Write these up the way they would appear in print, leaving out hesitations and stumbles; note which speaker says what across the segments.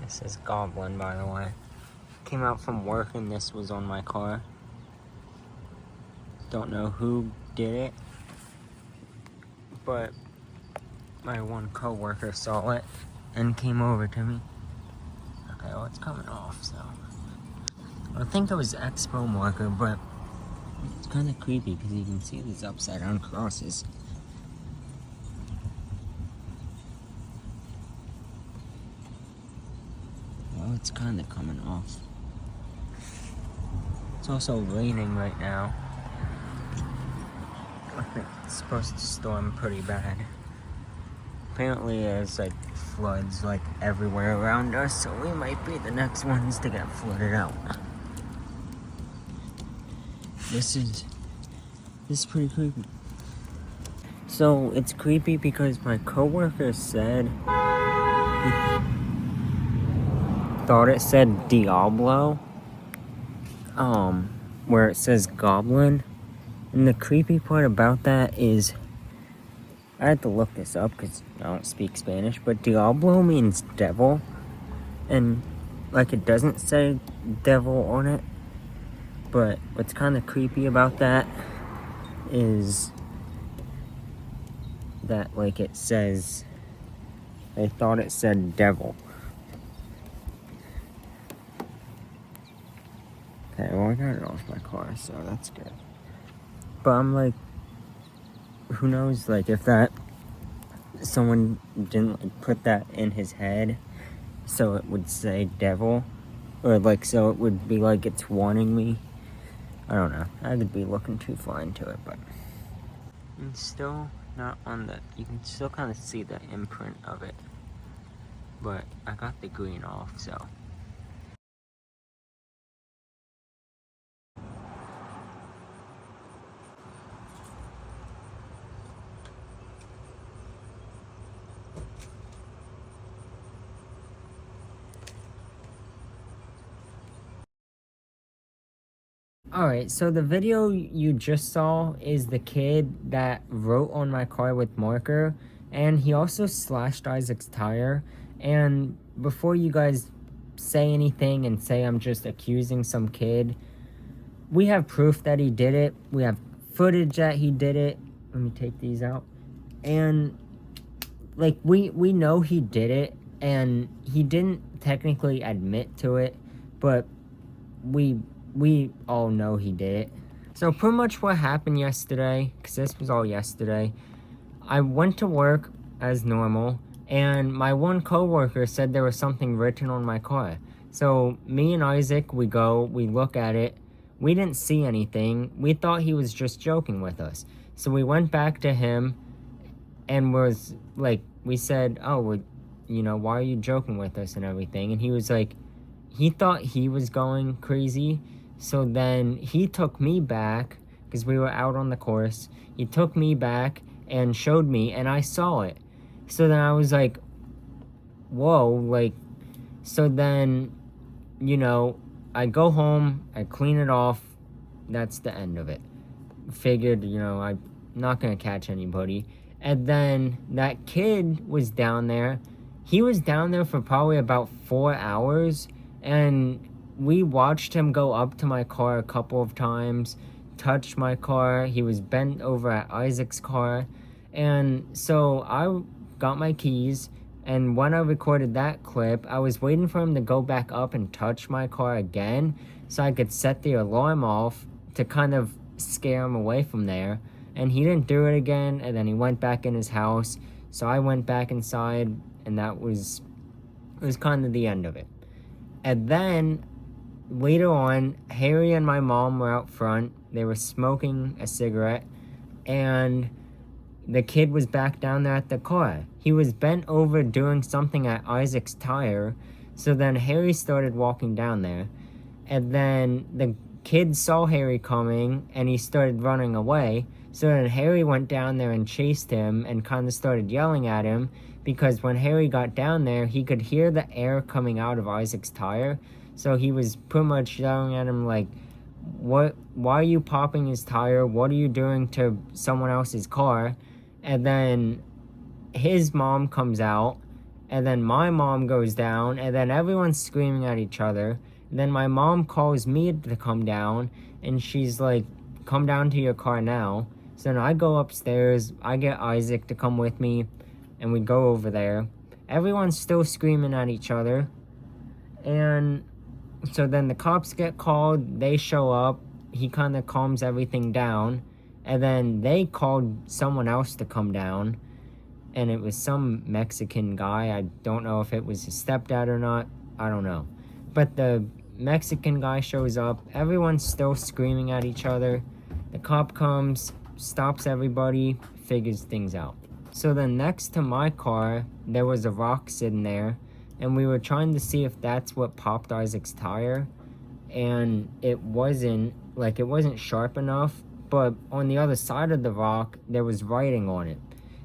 Speaker 1: This is Goblin, by the way. Came out from work and this was on my car. Don't know who did it, but my one coworker saw it and came over to me. Okay, well, it's coming off, so. I think it was Expo marker, but it's kind of creepy because you can see these upside down crosses. Well, it's kind of coming off. It's also raining right now. I think it's supposed to storm pretty bad. Apparently there's like floods like everywhere around us, so we might be the next ones to get flooded out. This is pretty creepy. So it's creepy because my coworker said he thought it said Diablo, where it says Goblin. And the creepy part about that is, I had to look this up because I don't speak Spanish, but Diablo means devil, and like it doesn't say devil on it, but what's kind of creepy about that is that like it says, they thought it said devil. Okay, well I got it off my car, so that's good. But I'm like, who knows, like, if that, someone didn't like, put that in his head so it would say devil, or like so it would be like it's warning me. I don't know, I could be looking too far into it, but it's still not on the, you can still kind of see the imprint of it, but I got the green off, so. Alright, so the video you just saw is the kid that wrote on my car with marker, and he also slashed Isaac's tire. And before you guys say anything and say I'm just accusing some kid, we have proof that he did it. We have footage that he did it. Let me take these out. And like we know he did it, and he didn't technically admit to it, but we all know he did it. So pretty much what happened yesterday, because this was all yesterday, I went to work as normal, and my one coworker said there was something written on my car. So me and Isaac, we look at it. We didn't see anything. We thought he was just joking with us. So we went back to him and was like, we said, oh, well, you know, why are you joking with us and everything? And he was like, he thought he was going crazy. So then he took me back, because we were out on the course. He took me back and showed me, and I saw it. So then I was like, whoa, like, so then, you know, I go home, I clean it off, that's the end of it. Figured, you know, I'm not gonna catch anybody. And then that kid was down there. He was down there for probably about 4 hours, and we watched him go up to my car a couple of times, touch my car. He was bent over at Isaac's car. And so I got my keys, and when I recorded that clip, I was waiting for him to go back up and touch my car again so I could set the alarm off to kind of scare him away from there. And he didn't do it again, and then he went back in his house. So I went back inside, and it was kind of the end of it. And then later on, Harry and my mom were out front. They were smoking a cigarette, and the kid was back down there at the car. He was bent over doing something at Isaac's tire. So then Harry started walking down there, and then the kid saw Harry coming, and he started running away. So then Harry went down there and chased him and kind of started yelling at him, because when Harry got down there, he could hear the air coming out of Isaac's tire. So he was pretty much yelling at him like, why are you popping his tire? What are you doing to someone else's car? And then his mom comes out, And then my mom goes down, and then everyone's screaming at each other. And then my mom calls me to come down, and she's like, come down to your car now. So then I go upstairs, I get Isaac to come with me, and we go over there. Everyone's still screaming at each other. And so then the cops get called, they show up, he kind of calms everything down. And then they called someone else to come down. And it was some Mexican guy. I don't know if it was his stepdad or not. I don't know. But the Mexican guy shows up. Everyone's still screaming at each other. The cop comes, stops everybody, figures things out. So then next to my car, there was a rock sitting there. And we were trying to see if that's what popped Isaac's tire. And it wasn't sharp enough. But on the other side of the rock, there was writing on it.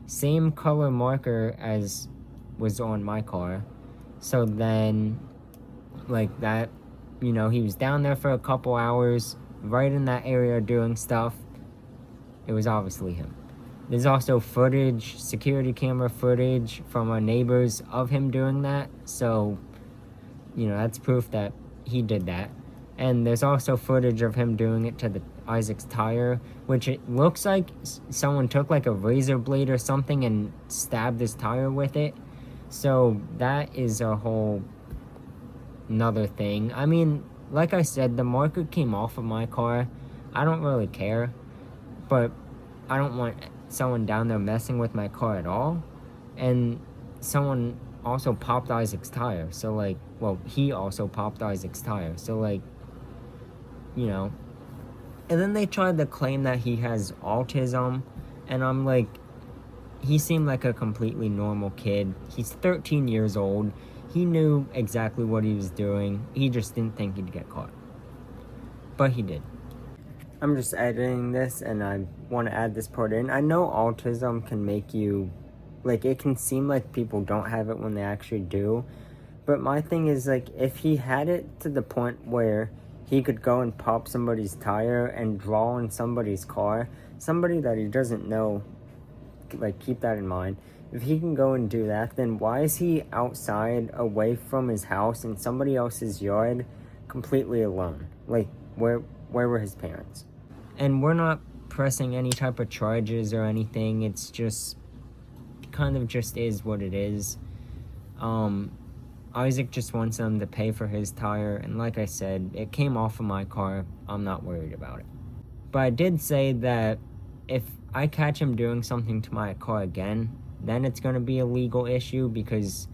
Speaker 1: Same color marker as was on my car. So then, like that, you know, he was down there for a couple hours, right in that area doing stuff. It was obviously him. There's also footage, security camera footage from our neighbors of him doing that. So, you know, that's proof that he did that. And there's also footage of him doing it to Isaac's tire, which it looks like someone took like a razor blade or something and stabbed his tire with it. So that is a whole another thing. I mean, like I said, the marker came off of my car. I don't really care, but I don't want someone down there messing with my car at all. And someone also popped Isaac's tire. So like, well, he also popped Isaac's tire. So like, you know. And then they tried to claim that he has autism, and I'm like, he seemed like a completely normal kid. He's 13 years old. He knew exactly what he was doing. He just didn't think he'd get caught. But he did. I'm just editing this, and I want to add this part in. I know autism can make you, like, it can seem like people don't have it when they actually do. But my thing is, like, if he had it to the point where he could go and pop somebody's tire and draw on somebody's car, somebody that he doesn't know, like, keep that in mind. If he can go and do that, then why is he outside, away from his house, in somebody else's yard, completely alone? Like, where were his parents? And we're not pressing any type of charges or anything. It's just, kind of just is what it is. Isaac just wants them to pay for his tire, and like I said, it came off of my car. I'm not worried about it. But I did say that if I catch him doing something to my car again, then it's going to be a legal issue, because,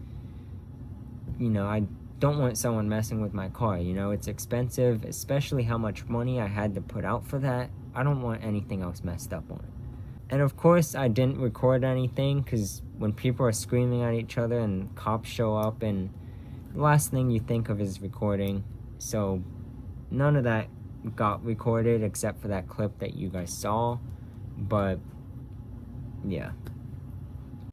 Speaker 1: you know, I don't want someone messing with my car. You know, it's expensive, especially how much money I had to put out for that. I don't want anything else messed up on it. And of course, I didn't record anything, because when people are screaming at each other and cops show up, and the last thing you think of is recording. So none of that got recorded except for that clip that you guys saw. But yeah.